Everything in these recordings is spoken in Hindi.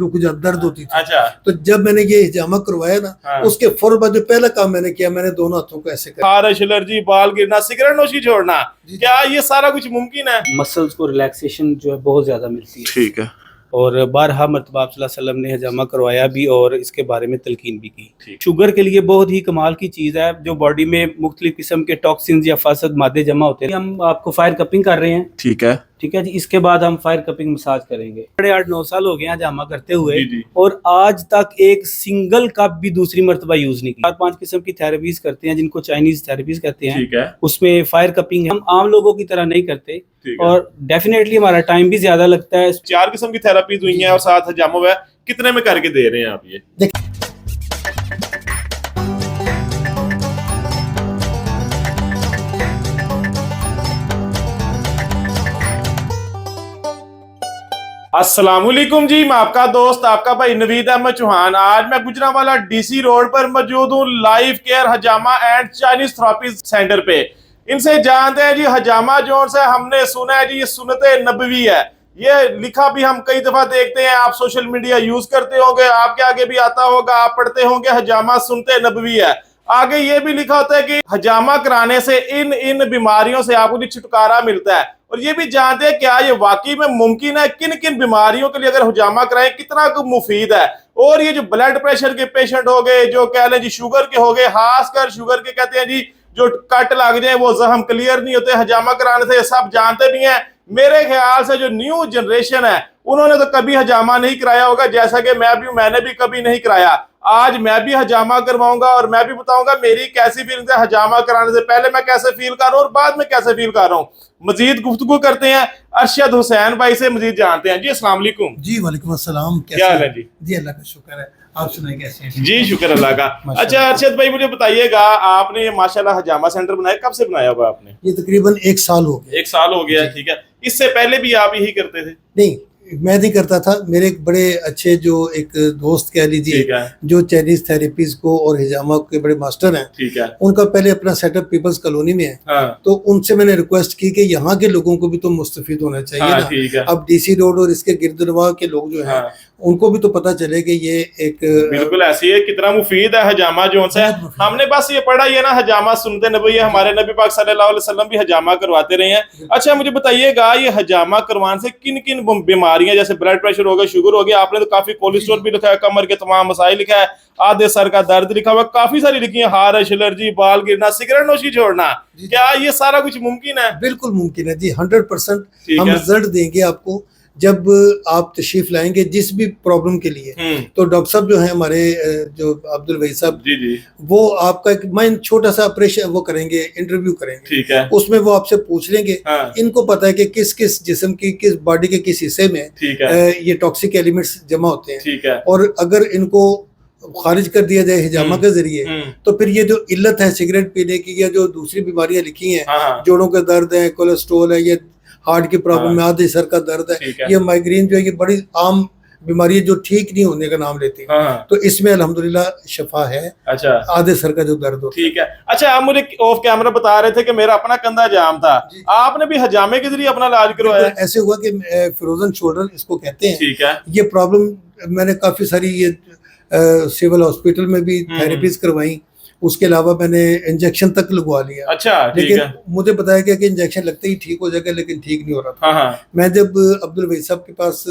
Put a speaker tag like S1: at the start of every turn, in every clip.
S1: रुक जा दर्द होती थी।
S2: अच्छा।
S1: तो जब मैंने ये हिजामा करवाया ना,
S2: हाँ।
S1: उसके फौरन बाद जो पहला काम मैंने किया, मैंने दोनों हाथों को ऐसे कर
S2: खारिश, एलर्जी, बाल गिरना, सिगरेट नोशी छोड़ना, क्या ये सारा कुछ मुमकिन है?
S3: मसल्स को रिलैक्सेशन जो है बहुत ज्यादा मिलती है।
S2: ठीक है।
S3: और बारहा मरतबा आप सल्लल्लाहु अलैहि वसल्लम ने हजामा करवाया भी और इसके बारे में तलकीन भी की।
S2: ठीक।
S3: शुगर के लिए बहुत ही कमाल की चीज़ है, जो बॉडी में मुख्तलिफ किस्म के टॉक्सिन्स या फासद मादे जमा होते हैं। हम आपको फायर कपिंग कर रहे हैं,
S2: ठीक है।
S3: ठीक है जी। इसके बाद हम फायर कपिंग मसाज करेंगे। 8-9 साल हो गए हैं हजामा करते हुए,
S2: जी जी।
S3: और आज तक एक सिंगल कप भी दूसरी मरतबा यूज नहीं किया। 4-5 किस्म की थेरेपीज करते हैं जिनको चाइनीज थेरेपीज कहते हैं।
S2: ठीक है।
S3: उसमें फायर कपिंग हम आम लोगों की तरह नहीं करते,
S2: ठीक है।
S3: और डेफिनेटली हमारा टाइम भी ज्यादा लगता है।
S2: 4 किस्म की थेरापीज हुई हैं और 7 हजामा हुआ है। कितने में करके दे रहे हैं आप ये? अस्सलामुअलैकुम जी, मैं आपका दोस्त आपका भाई नवीद अहमद चौहान। आज मैं गुजरांवाला डीसी रोड पर मौजूद हूँ लाइफ केयर हजामा एंड चाइनीज थेरेपी सेंटर पे। इनसे जानते हैं जी हजामा जोन से हमने सुना है जी ये सुन्नते नबवी है। ये लिखा भी हम कई दफा देखते हैं, आप सोशल मीडिया यूज करते होंगे, आपके आगे भी आता होगा, आप पढ़ते होंगे हजामा सुन्नते नबवी है। आगे ये भी लिखा होता है कि हजामा कराने से इन इन बीमारियों से आपको छुटकारा मिलता है। और ये भी जानते हैं क्या ये वाकई में मुमकिन है, किन किन बीमारियों के लिए अगर हजामा कराएं कितना मुफीद है। और ये जो ब्लड प्रेशर के पेशेंट हो गए, जो कह लें जी शुगर के हो गए, खासकर शुगर के कहते हैं जी जो कट लग जाए वो जख्म क्लियर नहीं होते हजामा कराने से, सब जानते भी हैं। मेरे ख्याल से जो न्यू जनरेशन है उन्होंने तो कभी हजामा नहीं कराया होगा, जैसा कि मैंने भी कभी नहीं कराया। आज मैं भी हजामा करवाऊंगा और मैं भी बताऊंगा मेरी कैसी फीलिंग है हजामा कराने से पहले, मैं कैसे फील कर रहा हूँ और बाद में कैसे फील कर रहा हूँ। मजीद गुफ्तगू करते हैं अरशद हुसैन भाई से, मजीद जानते हैं। जी अस्सलाम वालेकुम।
S1: जी वालेकुम अस्सलाम।
S2: क्या हाल है जी?
S1: जी अल्लाह का शुक्र है, आप सुनाए कैसे हैं?
S2: जी शुक्र अल्लाह का। अच्छा अरशद भाई मुझे बताइएगा, आपने ये माशाल्लाह हजामा सेंटर बनाया, कब से बनाया हुआ आपने?
S1: ये तकरीबन 1 साल हो गया।
S2: 1 साल हो गया, ठीक है। इससे पहले भी आप यही करते थे?
S1: नहीं, मैं नहीं करता था। मेरे एक बड़े अच्छे जो एक दोस्त कह लीजिए, जो चाइनीज थेरेपीज को और हिजामा के बड़े मास्टर हैं,
S2: ठीक है।
S1: उनका पहले अपना सेटअप पीपल्स कॉलोनी में है।
S2: हाँ।
S1: तो उनसे मैंने रिक्वेस्ट की कि यहाँ के लोगों को भी तो मुस्तफीद होना चाहिए।
S2: हाँ,
S1: ना।
S2: ठीक है।
S1: अब डीसी रोड और इसके गिरदनवा के लोग जो हैं, उनको भी तो पता चले कि ये एक
S2: बिल्कुल ऐसी है, कितना मुफीद है हजामा जोन से। हमने बस ये पढ़ा ये ना हजामा सुनते नबी, हमारे नबी पाक सल्लल्लाहु अलैहि वसल्लम भी हजामा करवाते रहे हैं। अच्छा मुझे बताइएगा, ये हजामा करवाने से किन किन बीमारियां, जैसे ब्लड प्रेशर हो गया, शुगर हो गया, आपने तो काफी कोलेस्ट्रॉल भी लिखा है, कमर के तमाम मसाइल लिखा है, आधे सर का दर्द लिखा हुआ, काफी सारी लिखी है, खारिश, एलर्जी, बाल गिरना, सिगरेट नोशी छोड़ना, क्या ये सारा कुछ मुमकिन है?
S1: बिल्कुल मुमकिन है जी, 100% हम
S2: है।
S1: रिजल्ट देंगे आपको जब आप तशरीफ लाएंगे जिस भी प्रॉब्लम के लिए। तो डॉक्टर साहब जो है हमारे, जो अब्दुल वही साहब,
S2: जी जी,
S1: वो आपका एक माइंड छोटा सा ऑपरेशन वो करेंगे, इंटरव्यू करेंगे,
S2: ठीक है।
S1: उसमें वो आपसे पूछ लेंगे। हाँ। इनको पता है कि किस किस जिस्म की, किस बॉडी के किस हिस्से में, ठीक है, ये टॉक्सिक एलिमेंट्स जमा होते हैं, ठीक है। और अगर इनको खारिज कर दिया जाए हिजामा के जरिए, तो फिर ये जो इल्लत है सिगरेट पीने की या जो दूसरी बीमारियां लिखी हैं, जोड़ों के दर्द है, कोलेस्ट्रोल है, ये हार्ट की प्रॉब्लम है, आधे सर का दर्द है, ये माइग्रेन जो है, ये बड़ी आम बीमारी है जो ठीक नहीं होने का नाम लेती है। तो इसमें अल्हम्दुलिल्लाह शफा है। अच्छा, आधे सर का जो दर्द होता है, ठीक है।
S2: अच्छा, आप मुझे ऑफ कैमरा बता रहे थे कि मेरा अपना कंधा जाम था, आपने भी हजामे के जरिए अपना इलाज करवाया?
S1: ऐसे हुआ कि फ्रोजन शोल्डर इसको कहते हैं,
S2: ठीक है।
S1: ये प्रॉब्लम मैंने काफी सारी ये सिविल हॉस्पिटल में भी थेरेपीज करवाई, उसके अलावा मैंने इंजेक्शन तक लगवा लिया। अच्छा, लेकिन मुझे बताया गया कि इंजेक्शन लगते ही ठीक हो जाएगा, लेकिन ठीक नहीं हो रहा था। हाँ। मैं जब अब्दुल वही साहब के पास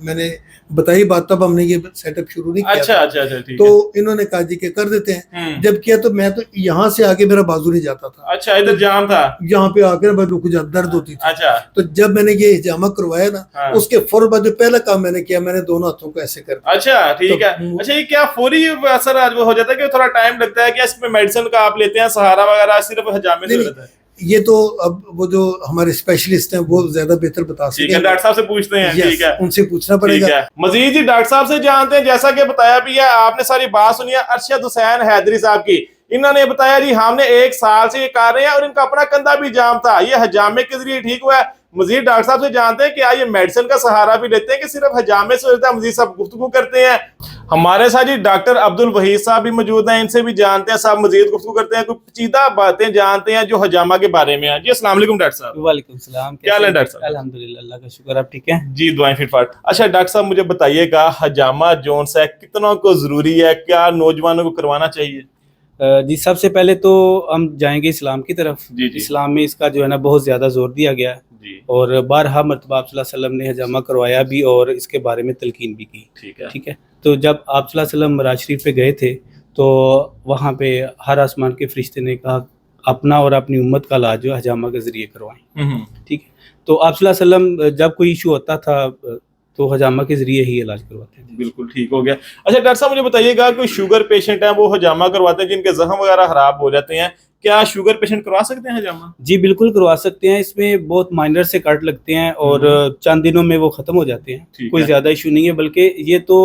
S1: मैंने बताई बात, तब हमने ये सेटअप शुरू नहीं किया। अच्छा, तो इन्होंने कहा जी के कर देते हैं। जब किया तो मैं तो यहाँ से आगे मेरा बाजू नहीं जाता था। अच्छा, इधर जाम था, यहाँ पे आकर मैं रुक जा, दर्द होती थी। अच्छा, तो जब मैंने ये हिजामा करवाया ना, उसके फौरन बाद जो पहला काम मैंने किया, मैंने दोनों हाथों को ऐसे कर दिया। अच्छा, ठीक है। अच्छा, ये क्या फौरी असर हो जाता है कि थोड़ा टाइम लगता है, क्या इसमें मेडिसिन का आप लेते हैं सहारा वगैरह, सिर्फ हजामे से रहता है? ये तो अब वो जो हमारे स्पेशलिस्ट हैं वो ज्यादा बेहतर बता सकते हैं। डॉक्टर साहब से पूछते हैं, ठीक है, उनसे पूछना पड़ेगा।
S2: मजीद जी डॉक्टर साहब से जानते हैं, जैसा कि बताया भी है, आपने सारी बात सुनी है अरशद हुसैन हैदरी साहब की। इन्होंने बताया जी हमने 1 साल से ये कर रहे हैं और इनका अपना कंधा भी जाम था, ये हजामे के जरिए ठीक हुआ है। मजीद डॉक्टर साहब से जानते हैं कि ये मेडिसिन का सहारा भी लेते हैं कि सिर्फ हजामे से होता है। मजीद सब गुफ्तगू करते हैं। हमारे साथ जी डॉक्टर अब्दुल वहीद साहब भी मौजूद हैं, इनसे भी जानते हैं, साहब मजीद गुफ्तगू करते हैं, कुछ पेचीदा बातें जानते हैं जो हजामा के बारे में है। जी अस्सलाम वालेकुम डॉक्टर साहब।
S3: वालेकुम सलाम।
S2: क्या हाल है डॉक्टर साहब?
S3: अल्हम्दुलिल्लाह, अल्लाह का शुक्र, आप ठीक हैं?
S2: जी दुआएं फिटफाट। अच्छा डॉक्टर साहब मुझे बताइएगा हजामा जोन्स है कितना को जरूरी है, क्या नौजवानों को करवाना चाहिए?
S3: जी सबसे पहले तो हम जाएंगे इस्लाम की तरफ।
S2: जी जी
S3: इस्लाम में इसका जो है ना बहुत ज़्यादा जोर दिया गया है
S2: जी।
S3: और बारहा मरतबा आप सल्लल्लाहु अलैहि वसल्लम ने हजामा करवाया भी और इसके बारे में तलकीन भी की। ठीक है। तो जब आप सल्लल्लाहु अलैहि वसल्लम मराज शरीफ पे गए थे तो वहाँ पे हर आसमान के फरिश्ते ने कहा अपना और अपनी उम्मत का इलाज जो हजामा के ज़रिए करवाएं। ठीक है। तो आप सल्लल्लाहु अलैहि वसल्लम जब कोई इशू होता था तो हजामा के जरिए ही इलाज करवाते थे।
S2: बिल्कुल ठीक हो गया। अच्छा डॉक्टर साहब मुझे बताइएगा कोई शुगर पेशेंट है वो हजामा करवाते हैं जिनके जख्म वगैरह खराब हो जाते हैं, क्या शुगर पेशेंट करवा सकते हैं हजामा?
S3: जी बिल्कुल करवा सकते हैं। इसमें बहुत माइनर से कट लगते हैं और चंद दिनों में वो ख़त्म हो जाते हैं। कोई ज़्यादा इशू नहीं है, बल्कि ये तो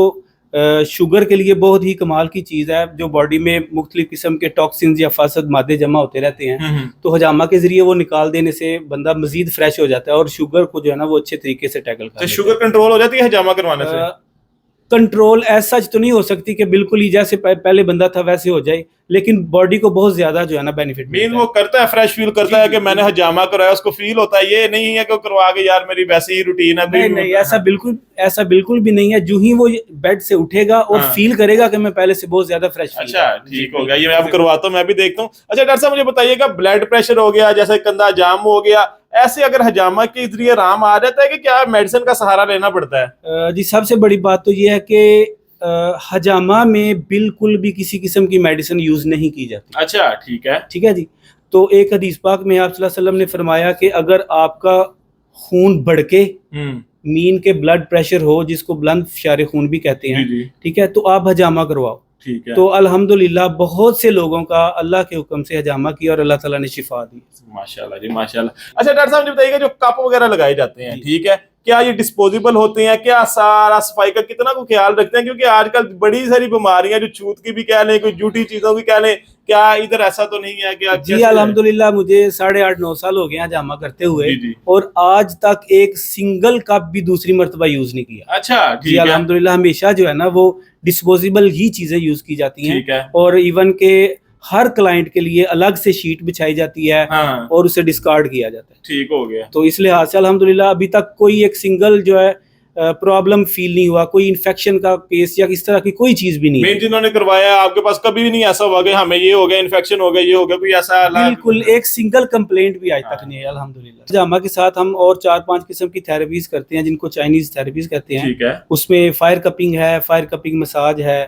S3: शुगर के लिए बहुत ही कमाल की चीज़ है। जो बॉडी में मुख्तलिफ किस्म के टॉक्सिन्स या फासद मादे जमा होते रहते हैं तो हजामा के जरिए वो निकाल देने से बंदा मजीद फ्रेश हो जाता है और शुगर को जो है ना वो अच्छे तरीके से टैकल करता है।
S2: शुगर कंट्रोल हो जाती है हजामा करवाने से?
S3: कंट्रोल ऐसा तो नहीं हो सकती कि बिल्कुल ही जैसे पहले बंदा था वैसे हो जाए, लेकिन बॉडी को बहुत ज्यादा जो है ना बेनिफिट
S2: मीन वो करता है, फ्रेश फील करता है कि मैंने हजामा कराया, उसको फील होता है। ये नहीं है कि करवा के यार मेरी वैसी ही रूटीन है।
S3: नहीं, ऐसा बिल्कुल भी नहीं है। जो ही वो बेड से उठेगा और फील करेगा कि मैं पहले से बहुत ज्यादा फ्रेश।
S2: अच्छा ठीक हो गया, ये मैं अब करवाता हूँ, मैं भी देखता हूँ। अच्छा डॉक्टर साहब मुझे बताइएगा ब्लड प्रेशर हो गया, जैसे कंधा जाम हो गया, ऐसे अगर हजामा के जरिए आराम आ जाता है कि क्या मेडिसिन का सहारा लेना पड़ता है?
S3: जी सबसे बड़ी बात तो ये है कि हजामा में बिल्कुल भी किसी किस्म की मेडिसिन यूज नहीं की जाती।
S2: अच्छा ठीक है
S3: जी। तो एक हदीस पाक में आप सल्लल्लाहु अलैहि वसल्लम ने फरमाया कि अगर आपका खून भड़के, मीन के ब्लड प्रेशर हो, जिसको बुलंद फशार खून भी कहते हैं, ठीक है, तो आप हजामा करवाओ।
S2: ठीक है।
S3: तो अल्हम्दुलिल्लाह बहुत से लोगों का अल्लाह के हुक्म से हजामा किया और अल्लाह ताला ने शिफा दी।
S2: माशाल्लाह जी माशाल्लाह। अच्छा डॉक्टर साहब मुझे बताइएगा जो कप वगैरह लगाए जाते हैं, ठीक है, क्या ये डिस्पोजेबल होते हैं? क्या सारा सफाई का कितना को ख्याल रखते हैं? क्योंकि आजकल बड़ी सारी बीमारियां जो छूत की भी कह लें, कोई जूठी चीजों की कह लें, क्या इधर ऐसा तो नहीं है? क्या
S3: जी अल्हम्दुलिल्लाह मुझे 8.5-9 साल हो गए हजामा करते हुए और आज तक एक सिंगल कप भी दूसरी मर्तबा यूज नहीं किया।
S2: अच्छा
S3: जी अल्हम्दुलिल्लाह हमेशा जो है ना वो डिस्पोजेबल ही चीजें यूज की जाती हैं और इवन के हर क्लाइंट के लिए अलग से शीट बिछाई जाती है और उसे डिस्कार्ड किया जाता है।
S2: ठीक हो गया।
S3: तो इस लिहाज से अल्हम्दुलिल्लाह अभी तक कोई एक सिंगल जो है प्रॉब्लम फील नहीं हुआ, कोई इन्फेक्शन का केस या इस तरह की कोई चीज भी नहीं है।
S2: जिन्होंने करवाया आपके पास कभी भी नहीं ऐसा हुआ कि हमें ये हो गया इन्फेक्शन हो गया, ये हो गया, कोई ऐसा?
S3: बिल्कुल एक सिंगल कंप्लेंट भी आज तक नहीं है अल्हम्दुलिल्लाह। हजामा के साथ हम और 4-5 किस्म की थेरेपीज करते हैं जिनको चाइनीज थेरेपीज कहते हैं।
S2: ठीक है।
S3: उसमें फायर कपिंग है, फायर कपिंग मसाज है,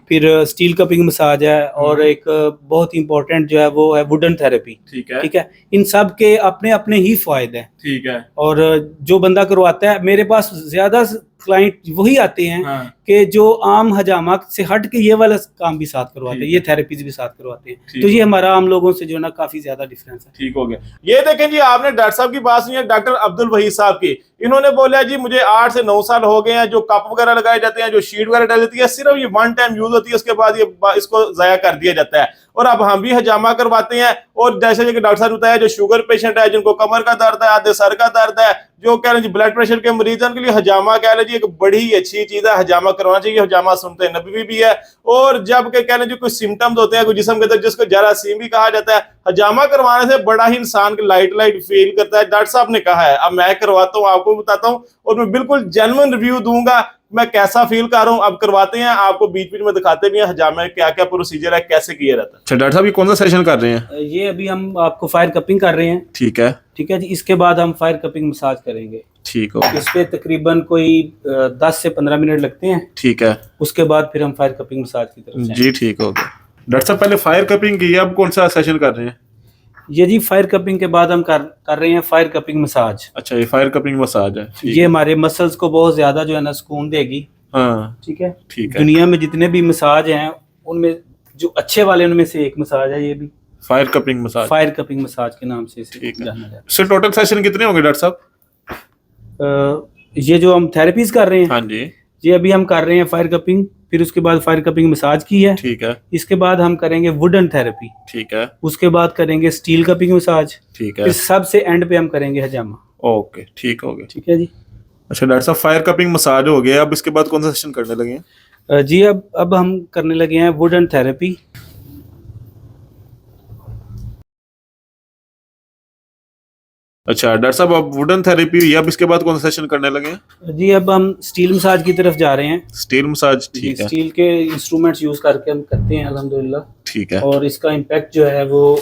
S3: फिर स्टील कपिंग मसाज है और एक बहुत इंपॉर्टेंट जो है वो है वुडन थेरेपी। ठीक है। इन सब के अपने अपने ही फायदे हैं।
S2: ठीक है।
S3: और जो बंदा करवाता है, मेरे पास ज्यादा क्लाइंट वही आते हैं कि जो आम हजामा से हट के ये वाला काम भी साथ करवाते हैं, ये थेरेपीज भी साथ करवाते हैं। तो ये हमारा आम लोगों से जो ना काफी ज्यादा डिफरेंस है।
S2: ठीक हो गया। ये देखें जी आपने डॉक्टर साहब की बात सुनी है, डॉक्टर अब्दुल वहीद साहब की। इन्होंने बोला जी मुझे 8 से 9 साल हो गए हैं, जो कप वगैरह लगाए जाते हैं, जो शीट वगैरह डाल देती है, सिर्फ ये 1 टाइम यूज होती है, उसके बाद ये इसको जाया कर दिया जाता है। और अब हम भी हजामा करवाते हैं और जैसे कि डॉक्टर साहब बताया जो शुगर पेशेंट है, जिनको कमर का दर्द है, आधे सर का दर्द है, जो कह रहे हैं ब्लड प्रेशर के मरीज हैं, उनके लिए हजामा कह लें जी एक बड़ी अच्छी चीज है, हजामा करवाना चाहिए। हजामा सुनते नबवी भी है और जब के कह लें जो कुछ सिम्टम्स होते हैं कोई जिस्म के अंदर जिसको जरासीम भी कहा जाता है, हजामा करवाने से बड़ा ही इंसान को लाइट फील करता है। डॉक्टर साहब ने कहा है, अब मैं करवाता हूँ, आपको बताता हूँ और मैं बिल्कुल जेन्युइन रिव्यू दूंगा मैं कैसा फील कर रहा हूँ। अब करवाते हैं, आपको बीच बीच में दिखाते भी हैं हजामा में क्या क्या प्रोसीजर है, कैसे किया जाता है। अच्छा डॉक्टर साहब ये कौन सा सेशन कर रहे हैं?
S3: ये अभी हम आपको फायर कपिंग कर रहे हैं।
S2: ठीक है
S3: जी। इसके बाद हम फायर कपिंग मसाज करेंगे।
S2: ठीक हो।
S3: इस पे तकरीबन कोई 10 से 15 मिनट लगते हैं।
S2: ठीक है।
S3: उसके बाद फिर हम फायर कपिंग मसाज की तरफ
S2: जी ठीक हो गया। डॉक्टर साहब पहले फायर कपिंग की, अब कौन सा सेशन कर रहे हैं?
S3: ये जी फायर कपिंग के बाद हम कर रहे हैं फायर कपिंग मसाज।
S2: अच्छा ये फायर कपिंग मसाज है।
S3: ये हमारे मसल्स को बहुत ज्यादा जो है ना सुकून देगी।
S2: हाँ
S3: ठीक है। दुनिया में जितने भी मसाज हैं उनमें जो अच्छे वाले उनमें से एक मसाज है ये भी
S2: fire cupping massage.
S3: Fire cupping massage के नाम से जाना जाता है।
S2: सर टोटल सेशन कितने होंगे डॉक्टर साहब?
S3: ये जो हम थेरेपीज कर रहे हैं,
S2: हाँ जी,
S3: ये अभी हम कर रहे हैं फायर कपिंग, फिर उसके बाद फायर कपिंग मसाज की है।
S2: ठीक है।
S3: इसके बाद हम करेंगे वुडन थेरेपी।
S2: ठीक है।
S3: उसके बाद करेंगे स्टील कपिंग मसाज।
S2: ठीक है।
S3: फिर सबसे एंड पे हम करेंगे हजामा।
S2: ओके ठीक हो गया।
S3: ठीक है जी।
S2: अच्छा डॉक्टर साहब फायर कपिंग मसाज हो गया, अब इसके बाद कौन सा सेशन करने लगे हैं?
S3: जी अब हम करने लगे हैं वुडन थेरेपी।
S2: अच्छा डॉक्टर साहब, अब वुडन थेरेपी हुई, अब इसके बाद कौन सा सेशन करने लगे हैं?
S3: जी अब हम स्टील मसाज की तरफ जा रहे हैं।
S2: स्टील मसाज, ठीक है।
S3: स्टील के इंस्ट्रूमेंट्स यूज करके हम करते हैं अल्हम्दुलिल्लाह।
S2: ठीक है।
S3: और इसका इम्पैक्ट जो है वो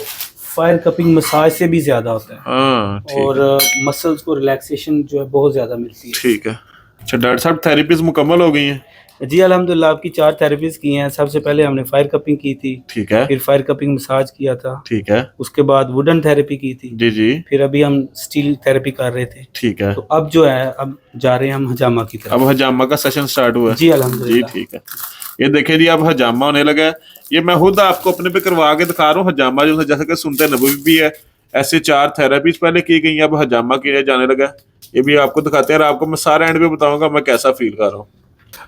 S3: फायर कपिंग मसाज से भी ज्यादा होता है।
S2: हाँ,
S3: और मसल्स को रिलैक्सेशन जो है बहुत ज्यादा मिलती है।
S2: ठीक है। अच्छा डॉक्टर साहब, थेरेपीज मुकम्मल हो गई हैं?
S3: जी अल्हम्दुलिल्लाह आपकी 4 थेरेपीज की हैं। सबसे पहले हमने फायर कपिंग की थी,
S2: ठीक है।
S3: फिर फायर कपिंग मसाज किया था,
S2: ठीक है।
S3: उसके बाद वुडन थेरेपी की थी,
S2: जी जी।
S3: फिर अभी हम स्टील थेरेपी कर रहे थे।
S2: ठीक है।
S3: तो अब जो है अब जा रहे हैं हम हजामा की तरफ।
S2: अब हजामा का सेशन स्टार्ट हुआ है?
S3: जी अल्हम्दुलिल्लाह।
S2: जी ठीक है। ये देखिए जी, अब हजामा होने लगा है। ये मैं खुद आपको अपने पे करवा के दिखा रहा हूँ। हजामा जो है जैसे कि सुनते नबवी भी है, ऐसे 4 थेरेपीज पहले की गई, अब हजामा किया जाने लगा है। ये भी आपको दिखाते हैं और आपको मैं सारा एंड पे बताऊंगा मैं कैसा फील कर रहा हूँ।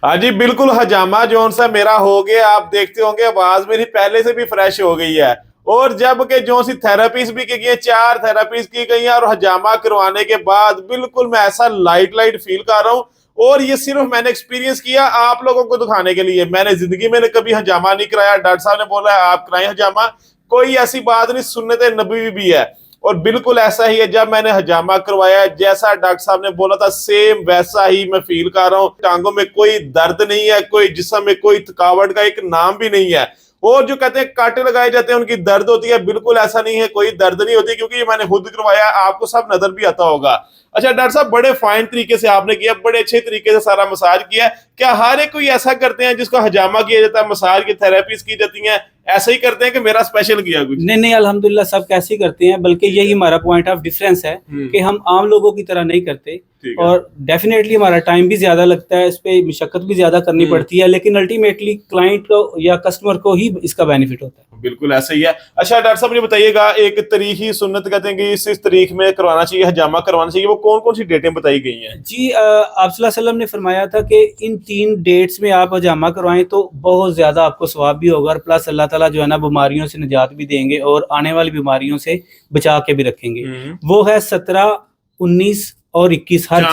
S2: हाँ जी बिल्कुल, हजामा जोन सा मेरा हो गया। आप देखते होंगे आवाज मेरी पहले से भी फ्रेश हो गई है। और जब के जो सी थेरेपीज भी की गई है, 4 थेरेपीज की गई हैं, और हजामा करवाने के बाद बिल्कुल मैं ऐसा लाइट फील कर रहा हूँ। और ये सिर्फ मैंने एक्सपीरियंस किया आप लोगों को दिखाने के लिए। मैंने जिंदगी में कभी हजामा नहीं कराया। डॉक्टर साहब ने बोला है आप कराएं हजामा, कोई ऐसी बात नहीं, सुन्नत नबवी भी है। और बिल्कुल ऐसा ही है, जब मैंने हजामा करवाया जैसा डॉक्टर साहब ने बोला था सेम वैसा ही मैं फील कर रहा हूँ। टांगों में कोई दर्द नहीं है, कोई जिस्म में कोई थकावट का एक नाम भी नहीं है। और जो कहते हैं कांटे लगाए जाते हैं उनकी दर्द होती है, बिल्कुल ऐसा नहीं है, कोई दर्द नहीं होती, क्योंकि ये मैंने खुद करवाया, आपको सब नजर भी आता होगा। अच्छा डॉक्टर साहब, बड़े फाइन तरीके से आपने किया, बड़े अच्छे तरीके से सारा मसाज किया। क्या हर एक कोई ऐसा करते हैं जिसको हजामा किया जाता है, मसाज की थेरेपीज की जाती हैं, ऐसे ही करते हैं कि मेरा स्पेशल किया कुछ?
S3: नहीं अल्हम्दुलिल्लाह सब कैसे ही करते हैं, बल्कि यही हमारा पॉइंट ऑफ डिफरेंस है कि हम आम लोगों की तरह नहीं करते। और डेफिनेटली हमारा टाइम भी ज्यादा लगता है, इस पे मशक्कत भी ज्यादा करनी पड़ती है, लेकिन अल्टीमेटली क्लाइंट को या कस्टमर को ही इसका बेनिफिट होता है।
S2: बिल्कुल ऐसा ही है। अच्छा डॉक्टर साहब मुझे बताइएगा, एक तारीख ही सुन्नत कहते हैं कि इस तारीख में करवाना चाहिए, हजामा करवाना चाहिए, वो कौन कौन सी डेटें बताई गई हैं?
S3: जी आप सल्लल्लाहु अलैहि वसल्लम ने फरमाया था कि इन 3 डेट्स में आप हजामा करवाएं तो बहुत ज्यादा आपको सवाब भी होगा, और प्लस अल्लाह ताला जो है ना बीमारियों से निजात भी देंगे और आने वाली बीमारियों से बचा के भी रखेंगे। वो है 17, 19 और 21 हर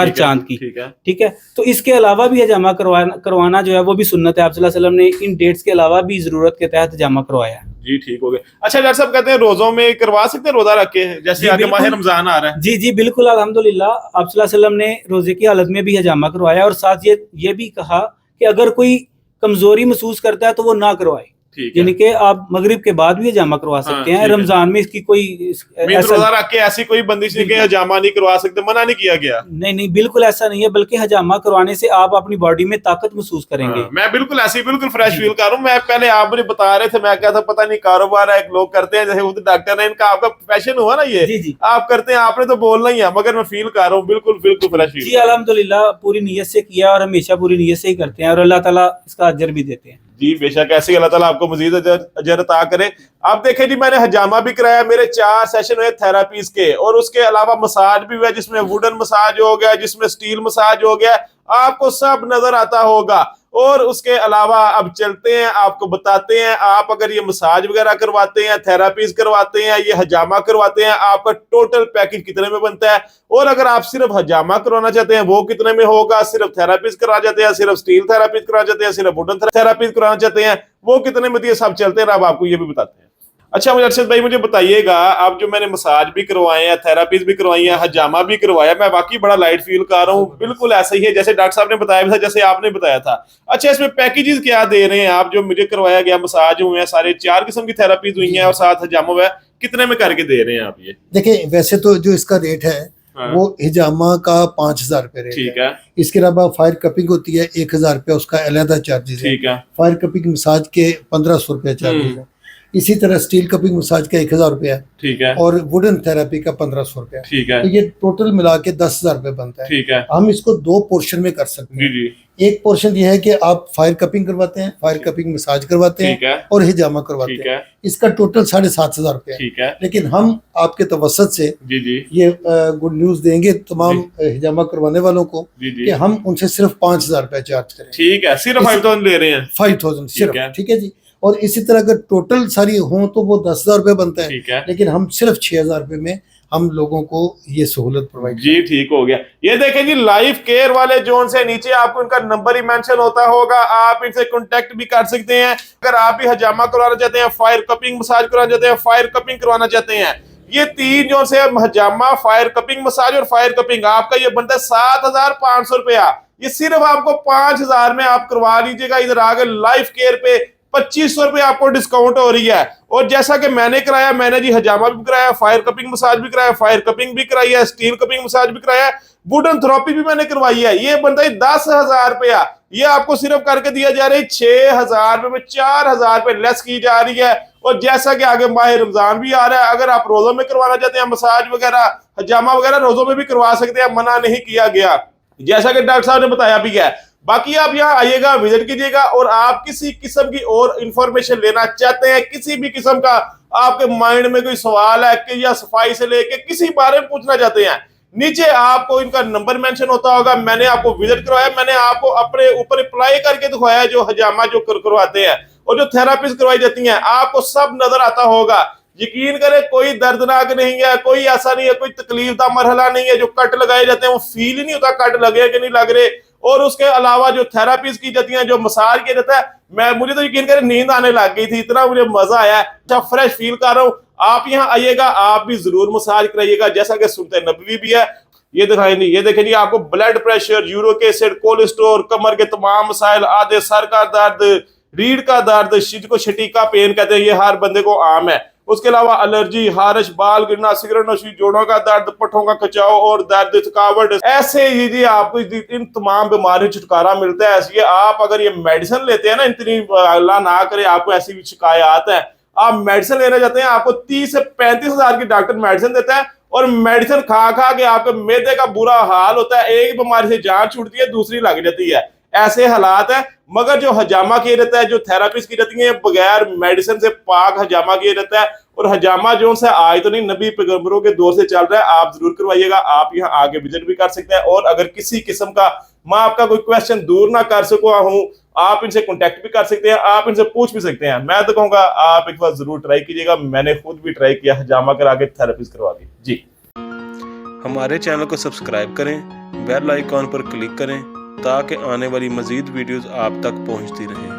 S3: चांद की। ठीक है। तो इसके अलावा भी हजामा करवाना जो है वो भी सुन्नत है। आप सल्लल्लाहु अलैहि वसल्लम ने इन डेट्स के अलावा भी जरूरत के तहत हजामा करवाया है।
S2: जी ठीक हो गया। अच्छा डॉक्टर साहब कहते हैं रोजों में करवा सकते हैं, रोजा रख के, जैसे आगे माह रमजान आ रहा है?
S3: जी बिल्कुल अल्हम्दुलिल्लाह। आप सल्लल्लाहु अलैहि वसल्लम ने रोजे की हालत में भी हजामा करवाया, और साथ ये भी कहा कि अगर कोई कमजोरी महसूस करता है तो वो ना करवाए, यानी कि आप मगरिब के बाद भी हजामा करवा सकते हैं। रमजान में इसकी कोई
S2: रोजा रख के ऐसी कोई बंदिश नहीं कि हजामा नहीं करवा सकते, मना नहीं किया गया।
S3: नहीं बिल्कुल ऐसा नहीं है, बल्कि हजामा करवाने से आप अपनी बॉडी में ताकत महसूस करेंगे।
S2: मैं बिल्कुल ऐसी बिल्कुल फ्रेश फील कर रहा हूँ। मैं पहले आप मुझे बता रहे थे, मैं क्या था पता नहीं कारोबार है, लोग करते हैं, जैसे डॉक्टर है, इनका आपका पैशन हुआ ना ये,
S3: जी
S2: आप करते हैं, आपने तो बोलना ही है, मगर मैं फील कर रहा हूँ बिल्कुल फ्रेश फील।
S3: जी अल्हम्दुलिल्लाह पूरी नीयत से किया, और हमेशा पूरी नीयत से ही करते हैं, और अल्लाह ताला इसका अजर भी देते हैं।
S2: जी बेशक, ऐसे अल्लाह ताला आपको मजीद अजर अता करे। आप देखें जी, मैंने हजामा भी कराया, मेरे 4 सेशन हुए थेरापीज के, और उसके अलावा मसाज भी हुआ, जिसमें वुडन मसाज हो गया, जिसमें स्टील मसाज हो गया, आपको सब नजर आता होगा। और उसके अलावा अब चलते हैं, आपको बताते हैं, आप अगर ये मसाज वगैरह करवाते हैं, थेरापीज करवाते हैं, ये हजामा करवाते हैं, आपका टोटल पैकेज कितने में बनता है। और अगर आप सिर्फ हजामा करवाना चाहते हैं वो कितने में होगा, सिर्फ थेरापीज करा जाते हैं, सिर्फ स्टील थेरापीज करा जाते हैं, सिर्फ वुडन थेरापीज कराना चाहते हैं वो कितने में दिए, सब चलते हैं, अब आपको ये भी बताते हैं। अच्छा मुझे अरशद भाई मुझे बताइएगा, आप जो मैंने मसाज भी करवाए हैं, थेरापीज भी करवाई हैं, हजामा भी करवाया, मैं वाकई बड़ा लाइट फील कर रहा हूँ, बिल्कुल ऐसा ही है जैसे डॉक्टर साहब ने बताया था, जैसे आपने बताया था। अच्छा इसमें पैकेजेस क्या दे रहे हैं आप? जो मुझे करवाया गया मसाज हुए हैं, सारे 4 किस्म की थेरापीज हुई हैं और साथ हजामा हुआ है, कितने में करके दे रहे हैं आप ये?
S1: देखिए वैसे तो जो इसका रेट है वो हिजामा का 5,000 रुपए रेट
S2: ठीक है।
S1: इसके अलावा फायर कपिंग होती है 1,000 रुपया, उसका अलहदा चार्जेस है।
S2: ठीक है।
S1: फायर कपिंग मसाज के 1,500 रुपया चार्जेस है। इसी तरह स्टील कपिंग मसाज का 1,000 रुपया है।
S2: ठीक है।
S1: और वुडन थेरेपी का 1,500 रुपया।
S2: ठीक है।
S1: तो ये टोटल मिला के 10,000 रुपये बनता है।
S2: ठीक है।
S1: हम इसको 2 पोर्शन में कर सकते हैं।
S2: जी।
S1: एक पोर्शन ये है कि आप फायर कपिंग करवाते हैं, फायर कपिंग मसाज करवाते हैं और हिजामा करवाते हैं, इसका टोटल 7,500 रुपया।
S2: ठीक है।
S1: लेकिन हम आपके तवसत से ये गुड न्यूज देंगे तमाम हिजामा करवाने वालों को कि हम उनसे सिर्फ 5,000 रुपया चार्ज करें।
S2: ठीक है, सिर्फ 5,000 ले रहे हैं।
S1: 5,000 सिर्फ। ठीक है जी। और इसी तरह अगर टोटल सारी हो तो वो 10,000 रुपये बनता है, लेकिन हम सिर्फ 6,000 रुपये में हम लोगों को ये सहूलत प्रोवाइड।
S2: जी ठीक हो गया। ये देखें जी, लाइफ केयर वाले जोन से नीचे आपको इनका नंबर ही मेंशन होता होगा, आप इनसे कांटेक्ट भी कर सकते हैं। अगर आप भी हजामा करवाना चाहते हैं, फायर कपिंग मसाज करवाना चाहते हैं, फायर कपिंग करवाना चाहते हैं, ये 3 जोन से हजामा, फायर कपिंग मसाज और फायर कपिंग, आपका ये बनता है 7,500 रुपया। ये सिर्फ आपको 5,000 में आप करवा लीजिएगा। इधर आगे लाइफ केयर पे 2500 रुपये आपको डिस्काउंट हो रही है। और जैसा कि मैंने कराया, मैंने जी हजामा भी कराया, फायर कपिंग मसाज भी कराया, फायर कपिंग भी कराई है, स्टील कपिंग मसाज भी कराया, वुडन थेरेपी भी मैंने करवाई है। ये बनता है 10,000 रुपया। ये आपको सिर्फ करके दिया जा रहा है 6,000 रुपये में, 4,000 रुपये लेस की जा रही है। और जैसा कि आगे माह रमजान भी आ रहा है, अगर आप रोजों में करवाना चाहते हैं मसाज वगैरह, हजामा वगैरह, रोजों में भी करवा सकते हैं, मना नहीं किया गया, जैसा कि डॉक्टर साहब ने बताया भी है। बाकी आप यहाँ आइएगा, विजिट कीजिएगा, और आप किसी किस्म की और इंफॉर्मेशन लेना चाहते हैं, किसी भी किस्म का आपके माइंड में कोई सवाल है कि या सफाई से लेके किसी बारे में पूछना चाहते हैं, नीचे आपको इनका नंबर मेंशन होता होगा। मैंने आपको विजिट करवाया, मैंने आपको अपने ऊपर अप्लाई करके दिखाया, जो हजामा जो करवाते हैं और जो थेरापीज करवाई जाती हैं, आपको सब नजर आता होगा। यकीन करें, कोई दर्दनाक नहीं है, कोई ऐसा नहीं है, कोई तकलीफ का मरहला नहीं है। जो कट लगाए जाते हैं वो फील ही नहीं होता कट लगे कि नहीं लग रहे। और उसके अलावा जो थेरापीज की जाती हैं, जो मसाज किया जाता है, मुझे तो यकीन करें नींद आने लग गई थी, इतना मुझे मजा आया, जब फ्रेश फील कर रहा हूँ। आप यहाँ आइएगा, आप भी जरूर मसाज कराइएगा, जैसा कि सुनते नबवी भी है। ये दिखाई नहीं, ये देखें जी, आपको blood pressure, uric acid, cholesterol, कमर के तमाम मसाइल, आधे सर का दर्द, रीढ़ का दर्द, जिसको शटीका पेन कहते हैं, ये हर बंदे को आम है। उसके अलावा एलर्जी, हारिश, बाल गिरना, सिगरेट नोशी, जोड़ों का दर्द, पट्टों का खिंचाव और दर्द, थकावट, ऐसे ही जी आपको इन तमाम बीमारियों छुटकारा मिलता है। ऐसे आप अगर ये मेडिसिन लेते हैं ना, इतनी अल्लाह ना करे आपको ऐसी भी शिकायत है, आप मेडिसिन लेना चाहते हैं, आपको 30 से 35 हजार की डॉक्टर मेडिसिन देता है, और मेडिसिन खा खा के आपके मैदे का बुरा हाल होता है। एक बीमारी से जान छूटती है, दूसरी लग जाती है, ऐसे हालात है। मगर जो हजामा किया जाता है, जो थेरापीज की जाती है, बगैर मेडिसिन से पाक हजामा किया जाता है। और हजामा जो से आज तो नहीं, नबी पैगंबरों के दौर से चल रहा है। आप जरूर करवाइएगा, आप यहाँ आगे विजिट भी कर सकते हैं। और अगर किसी किस्म का मैं आपका कोई क्वेश्चन दूर ना कर सका हूँ, आप इनसे कॉन्टेक्ट भी कर सकते हैं, आप इनसे पूछ भी सकते हैं। मैं तो कहूँगा आप एक बार जरूर ट्राई कीजिएगा। मैंने खुद भी ट्राई किया, हजामा करा के थेरापीज करवा दी जी।
S4: हमारे चैनल को सब्सक्राइब करें, बेल आइकॉन पर क्लिक करें, ताकि आने वाली मज़ीद वीडियोस आप तक पहुंचती रहें।